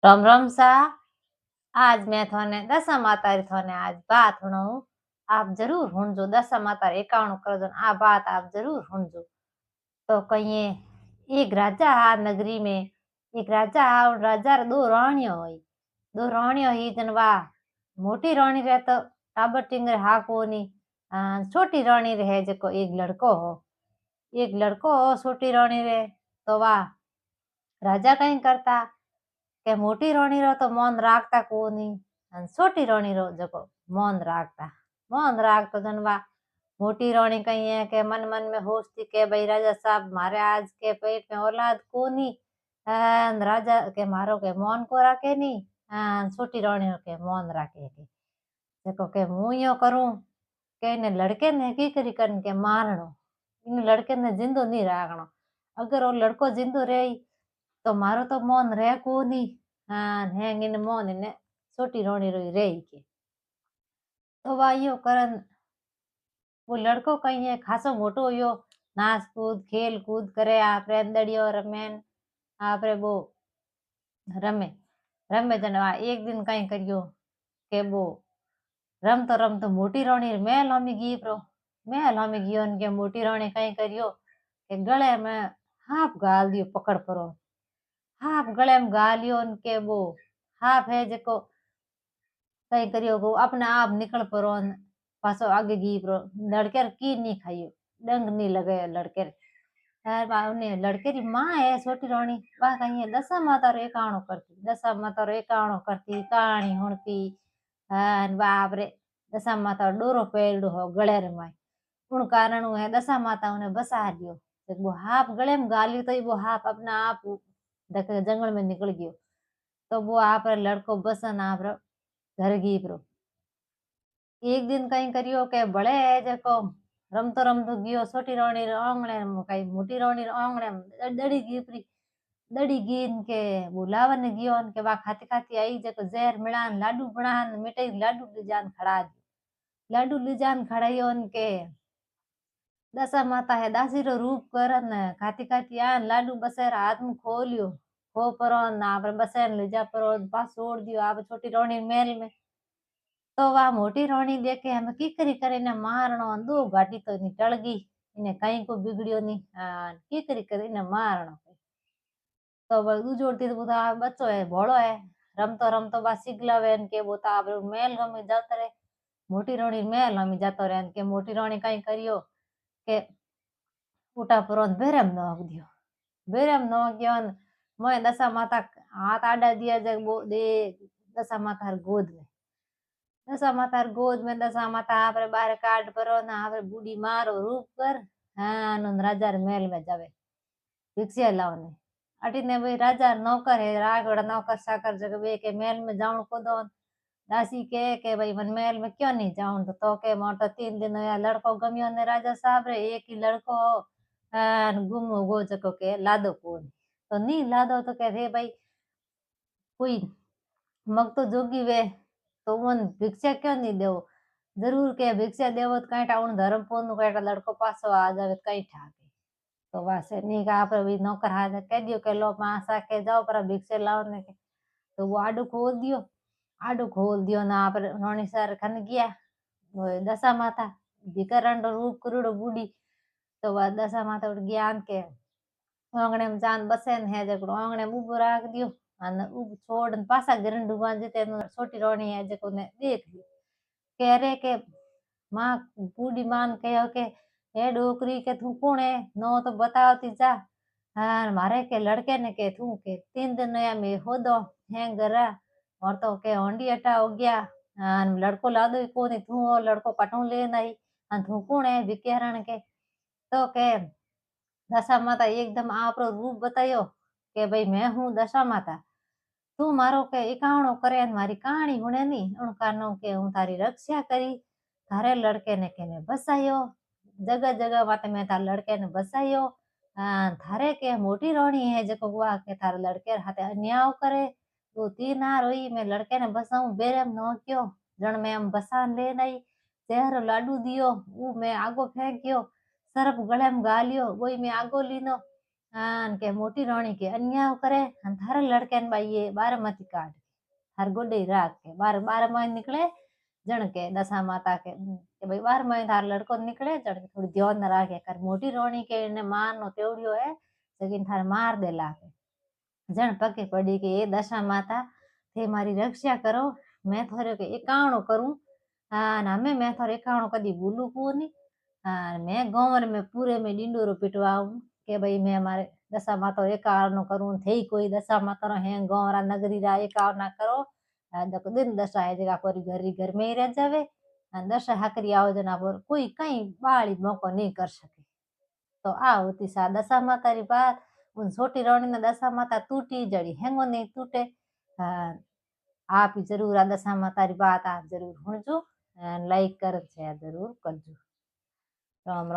राम राम सा। आज मैं थोने दशा माता री थोने आज बात सुनाऊं। आप जरूर सुनजो। दशा माता 51 कर दो आ बात आप जरूर सुनजो। तो कहिए एक राजा हा नगरी में। एक राजा हा और राजा रे दो राणियों हुई। दो राणियों ही जनवा मोटी रानी रहे तो टाबर टिंगर हा कोनी। छोटी रानी रहे जको एक लड़को हो। एक लड़को हो छोटी रानी रे। तो वाह राजा कहीं करता के मोटी रानी रो तो मौन राखता कोनी। अन छोटी रानी रो जको मौन राखता। मौन राख तो जनवा मोटी रानी कही है के मन मन में होसती के भाई राजा साहब मारे आज के पेट में औलाद कोनी। अन राजा के मारो के मौन को राखे नी। छोटी रानी के मौन राखे के जको के मुं यो करूं के ने लड़के ने की करी करन के मारणो। इन लड़के ने जिंदो नहीं राखणो। अगर वो लड़को जिंदो रहे तो मारो तो मौन रहे कोनी। हेंग इन मौन ने छोटी रोनी रोई रही के। तो वा यो करन वो लड़को कहीं है खासो मोटो यो नाच कूद खेल कूद करे आपरे अंदड़ियो रमेन आपरे वो रमे रमे जनवा एक दिन कहीं करियो के वो रमतो मोटी रोनी महल हमी गी प्रो। महल हमी गियो के मोटी रोनी कहीं करियो के गले में हाफ गाल दियो पकड़ परो। हाफ गले में गालियो के वो हाफ है जको कहीं करियो को अपने आप निकल परो पासो आगे गी परो। लड़के की नहीं खाइयो डंग नहीं लगे लड़के ने लड़के री माँ है छोटी रानी वह कहीं है दशा माता रो एकाणो करती। दशा माता रो एकाणो करती कहानी सुनती। बाप रे दशा माता रो डोरो पेड़ो हो गले रे माय। उन कारण है दशा माता उन्हें बसा दियो। वो हाफ गले में गालियो तो वो हाफ अपना आप जंगल में निकल गयो। तो वो आप लड़को बसन आप घर गी प्रो। एक दिन कहीं करियो के बड़े है जको रमतो रमतो गियो छोटी रानी रे आंगणे में कई मोटी रानी रे आंगणे में दड़ी गी परी। दड़ी गीन के बुलावन गियो के वा खाती खाती आई जको जहर मिलान लाडू बनान मिठाई लाडू ले जान खड़ा दियो। लाडू ले जान खड़ाइयो के दशा माता है दासी रो रूप करन खाती खाती आन लाडू बसेर हाथ में खोलियो। खो परो ना आप बसेन ले जा परो पास छोड़ दियो आप छोटी रानी महल में। तो वा मोटी रोनी देखे हमें की करी करे ने मारणो दो घाटी तो नहीं टल गई। इने कहीं को बिगड़ियो नहीं की करी करे ने मारणो। तो बलू जोड़ती तो बुधा बच्चो है भोळो है रमतो रमतो बा सिगलावे के बोता आप मेल गमी जाता रहे। मोटी रोनी मेल हमी जातो रहे के मोटी रोनी कहीं करियो के उठा परो बेरम नोक दियो। बेरम नोक गयो मोए दशा माता हाथ आडा दिया जग बो दे दशा माता गोद में। दशा माता गोद में दशा माता आपरे बाहर काट परो ना आपरे बूढ़ी मारो रूप कर। राजा महल में जावे भिक्षिया लावने। अटीने भाई राजा नौकर है रागड़ नौकर साकर जग वे के महल में जाऊं को दो। दासी के भाई मन महल में क्यों नहीं जाऊं तो के मोर तो 3 दिन होया लड़को गमियो ने राजा साहब रे एक ही लड़को गुम हो गो जको के लादो कोन। तो नहीं लादो तो कह रे भाई कोई मग तो जोगी वे तो उन भिक्षा क्यों नहीं देवो। जरूर के भिक्षा देवो तो कहीं टाउन धर्मपुर नु कहीं लड़को पासो आ जावे कहीं ठाके। तो वासे नहीं का आप भी नौकर हाथ कह दियो के लो मां सा के जाओ पर भिक्षा लाओ ने के। तो वो आडू खोल दियो। आडू खोल दियो ना आप रोनी सर खन गया वो दशा माता भिकरण रूप करूड़ो बूढ़ी। तो वह दशा माता उठ ज्ञान के आंगणे में जान बसेन है जको आंगणे में उबो राख दियो। अन उब छोड़ पासा गिरन डुबा जीते छोटी रोनी है जको ने देख लियो। कह रे के मां बूढ़ी मान कहो के हे डोकरी के तू कौन है नो तो बतावती जा। हाँ मारे के लड़के ने के तू के 3 दिन या में हो दो है गरा और तो के होंडी अटा हो गया। लड़को लादो ही कोनी तू और लड़को कटू ले नहीं तू कौन है भिकेरण के। तो के दशा माता एकदम आपरो रूप बतायो के भाई मैं हूँ दशा माता। तू मारो के एकावणो करे मारी कहानी हुणे नी उन कानो के हूँ तारी रक्षा करी थारे लड़के ने के ने बसायो। जगह जगह माते मैं तार लड़के ने बसायो। थारे के मोटी रोनी है जको हुआ के थारे लड़के हाथे अन्याय करे तो 3 हार हुई मैं लड़के ने बसाऊं बेरम नो क्यों जण में हम बसान ले नहीं। जहर लाडू दियो वो मैं आगो फेंकियो। सरप गले में गालियो वही मैं आगो लीनो। आन के मोटी राणी के अन्याय करे अन थारे लड़के ने बाई ये बार मती काट थार गोडे राख के बार बार महीने निकले जण के दशा माता के भाई 12 महीने थार लड़को निकले जण के थोड़ी ध्यान राखे कर मोटी राणी के ने मार नो तेवड़ियो है लेकिन थार मार दे लागे जण पके पड़ी के ये दशा माता थे मारी रक्षा करो मैं थारे के एकावणो करूं हमें मैं थारे एकावणो कदी भूलू कोनी मैं गांव में पूरे में डिंडोरो पिटवाऊं के भाई मैं हमारे दशा माता एकावणो करूं थे कोई दशा माता रो है गांव रा नगरी रा एकावना करो देखो दिन दशा है जगह कोरी घर में ही रह जावे दशा हकरी आओ जना पर कोई कहीं बाली मौको नहीं कर सके तो आ होती सा दशा माता री बात उन छोटी रानी ने दशा माता टूटी जड़ी हेंगो नहीं टूटे आप जरूर आ दशा माता री बात आप जरूर सुनजो लाइक कर शेयर जरूर करजो राम राम।